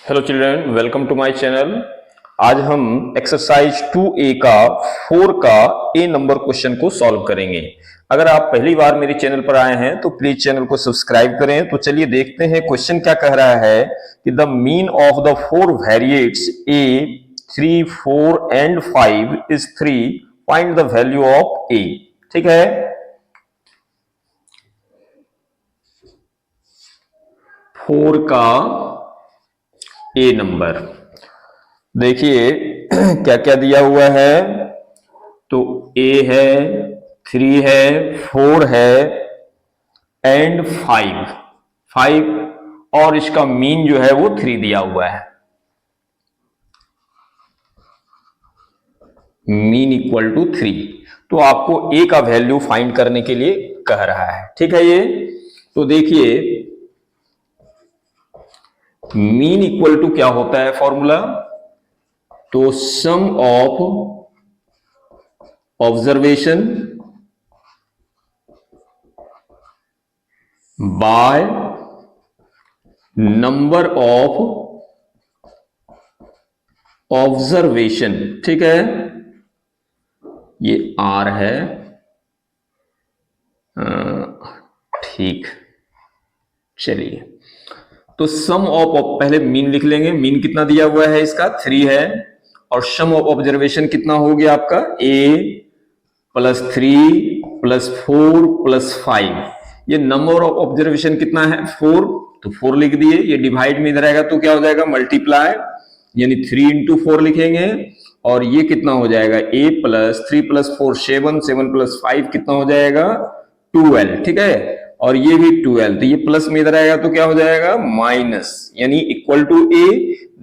Hello children, welcome to my channel. आज हम exercise 2A का 4 का ए नंबर क्वेश्चन को सॉल्व करेंगे। अगर आप पहली बार मेरे चैनल पर आए हैं तो प्लीज चैनल को सब्सक्राइब करें। तो चलिए देखते हैं क्वेश्चन क्या कह रहा है कि the mean of the four variates A 3, 4 and 5 is 3। Find the value of A. ठीक है, 4 का ए नंबर देखिए क्या क्या दिया हुआ है। तो ए है, 3 है, 4 है एंड 5 और इसका मीन जो है वो 3 दिया हुआ है। Mean equal to 3। तो आपको ए का वैल्यू फाइंड करने के लिए कह रहा है। ठीक है, ये तो देखिए मीन इक्वल टू क्या होता है फॉर्मूला। तो sum of observation by number of observation. ठीक है, ये आर है। ठीक, चलिए तो सम ऑफ पहले मीन लिख लेंगे। मीन कितना दिया हुआ है इसका 3 है और सम ऑफ ऑब्जर्वेशन कितना हो गया आपका ए प्लस 3 प्लस 4 प्लस 5। ये नंबर ऑफ ऑब्जर्वेशन कितना है 4, तो 4 लिख दिए। ये डिवाइड में इधर आएगा तो क्या हो जाएगा मल्टीप्लाई, यानी 3 इंटू 4 लिखेंगे। और ये कितना हो जाएगा ए प्लस 3 प्लस 4 7, 7 प्लस 5 कितना हो जाएगा 12। ठीक है, और ये भी 12, तो ये प्लस में इधर आएगा तो क्या हो जाएगा माइनस, यानी equal to a.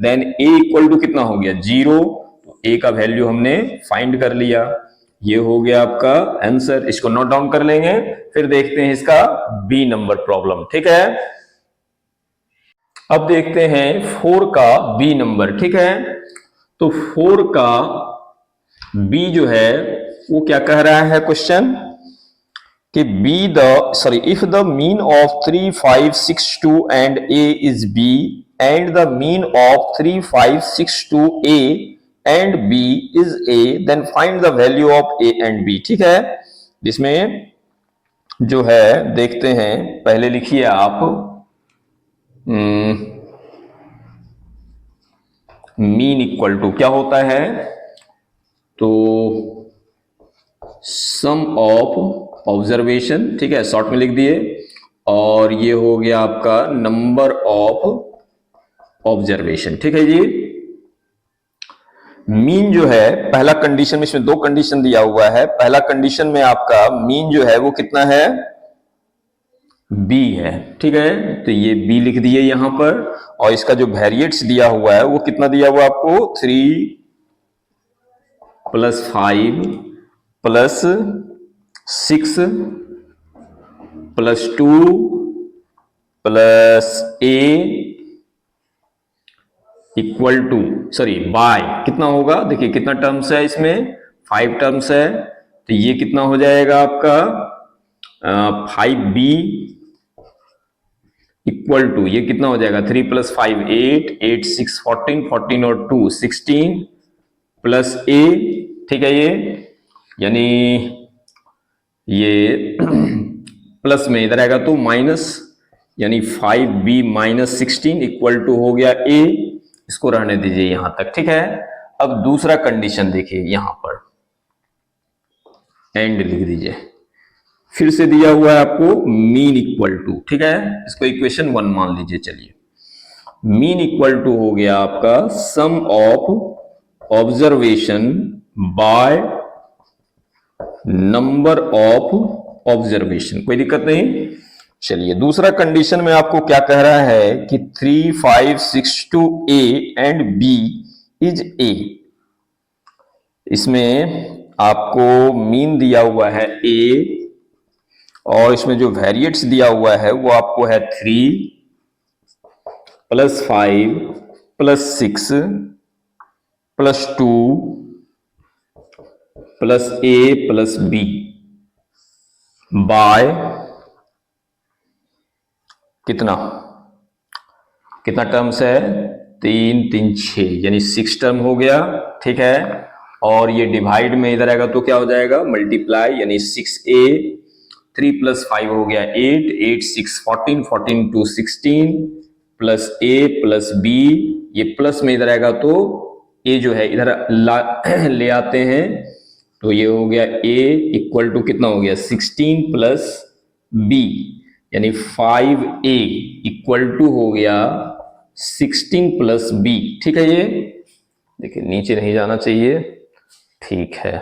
Then a equal to कितना हो गया 0। तो ए का वैल्यू हमने फाइंड कर लिया। ये हो गया आपका आंसर। इसको नोट डाउन कर लेंगे, फिर देखते हैं इसका बी नंबर प्रॉब्लम। ठीक है, अब देखते हैं 4 का बी नंबर। ठीक है, तो 4 का बी जो है वो क्या कह रहा है क्वेश्चन कि if the mean of 3, 5, 6, 2 and a is b and the mean of 3, 5, 6, 2 a and b is a, then find the value of a and b। ठीक है, जिसमें जो है देखते हैं, पहले लिखिए आप मीन इक्वल टू क्या होता है। तो सम ऑफ ऑब्जर्वेशन, ठीक है, शॉर्ट में लिख दिए। और ये हो गया आपका नंबर ऑफ ऑब्जर्वेशन। ठीक है जी, मीन जो है पहला कंडीशन में, इसमें दो कंडीशन दिया हुआ है। पहला कंडीशन में आपका मीन जो है वो कितना है बी है। ठीक है, तो ये बी लिख दिए यहां पर। और इसका जो वेरिएट्स दिया हुआ है वो कितना दिया हुआ आपको 3 plus 5 plus 6 plus 2 plus a equal to by कितना होगा। देखिए कितना टर्म्स है इसमें 5 टर्म्स है। तो ये कितना हो जाएगा आपका 5b इक्वल टू ये कितना हो जाएगा 3 प्लस 5 8, 8 6 14, 14 और 2 16 प्लस ए। ठीक है, ये यानी ये प्लस में इधर आएगा तो माइनस, यानी 5b माइनस 16 इक्वल टू हो गया ए। इसको रहने दीजिए यहां तक। ठीक है, अब दूसरा कंडीशन देखिए यहां पर एंड लिख दीजिए। फिर से दिया हुआ है आपको मीन इक्वल टू। ठीक है, इसको इक्वेशन 1 मान लीजिए। चलिए मीन इक्वल टू हो गया आपका sum of observation by number of observation. कोई दिक्कत नहीं। चलिए दूसरा कंडीशन में आपको क्या कह रहा है कि 3, 5, 6, 2 a and b is a। इसमें आपको मीन दिया हुआ है a और इसमें जो वेरिएट्स दिया हुआ है वो आपको है 3 plus 5 plus 6 plus 2 plus a plus b by कितना कितना टर्म्स है 3 3 6 यानी 6 टर्म हो गया, ठीक है। और ये डिवाइड में इधर आएगा तो क्या हो जाएगा, मल्टीप्लाई, यानी 6a 3 + 5 हो गया 8, 8 6 14, 14 2 16 प्लस a प्लस b, ये प्लस में इधर आएगा तो a जो है इधर ले आते हैं, तो ये हो गया a इक्वल टू कितना हो गया 16 प्लस b, यानी 5a इक्वल टू हो गया 16 प्लस b, ठीक है। ये देखिए नीचे नहीं जाना चाहिए, ठीक है।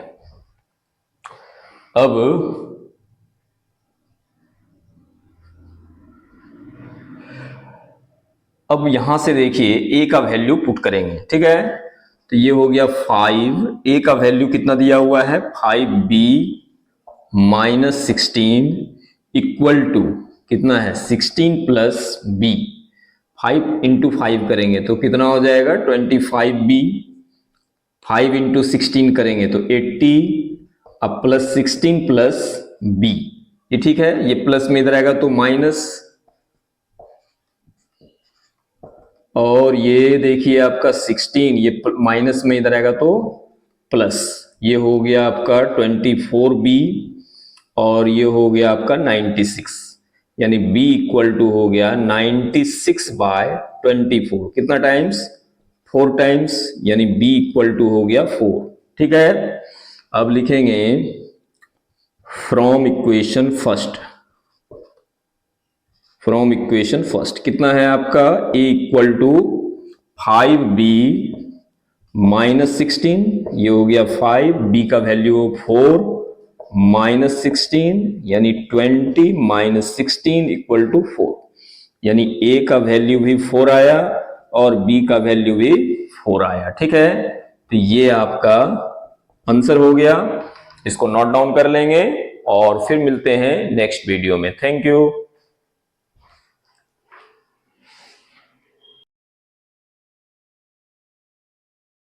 अब यहां से देखिए a का वैल्यू पुट करेंगे, ठीक है। तो ये हो गया 5, a का वैल्यू कितना दिया हुआ है 5b माइनस 16 इक्वल टू कितना है 16 प्लस b, 5 इंटू 5 करेंगे तो कितना हो जाएगा 25b, 5 इंटू 16 करेंगे तो 80, अब प्लस 16 प्लस b, ये ठीक है। ये प्लस में इधर आएगा तो माइनस, और ये देखिए आपका 16, ये माइनस में इधर आएगा तो प्लस, ये हो गया आपका 24b, और ये हो गया आपका 96, यानी b इक्वल टू हो गया 96/24, कितना टाइम्स 4 टाइम्स, यानी b इक्वल टू हो गया 4, ठीक है। अब लिखेंगे फ्रॉम इक्वेशन फर्स्ट, कितना है आपका a equal to 5b minus 16, ये हो गया 5, b का वैल्यू 4 माइनस 16, यानी 20 माइनस 16 इक्वल टू 4, यानी a का वैल्यू भी 4 आया और b का वैल्यू भी 4 आया, ठीक है। तो ये आपका आंसर हो गया, इसको नोट डाउन कर लेंगे और फिर मिलते हैं नेक्स्ट वीडियो में। Thank you.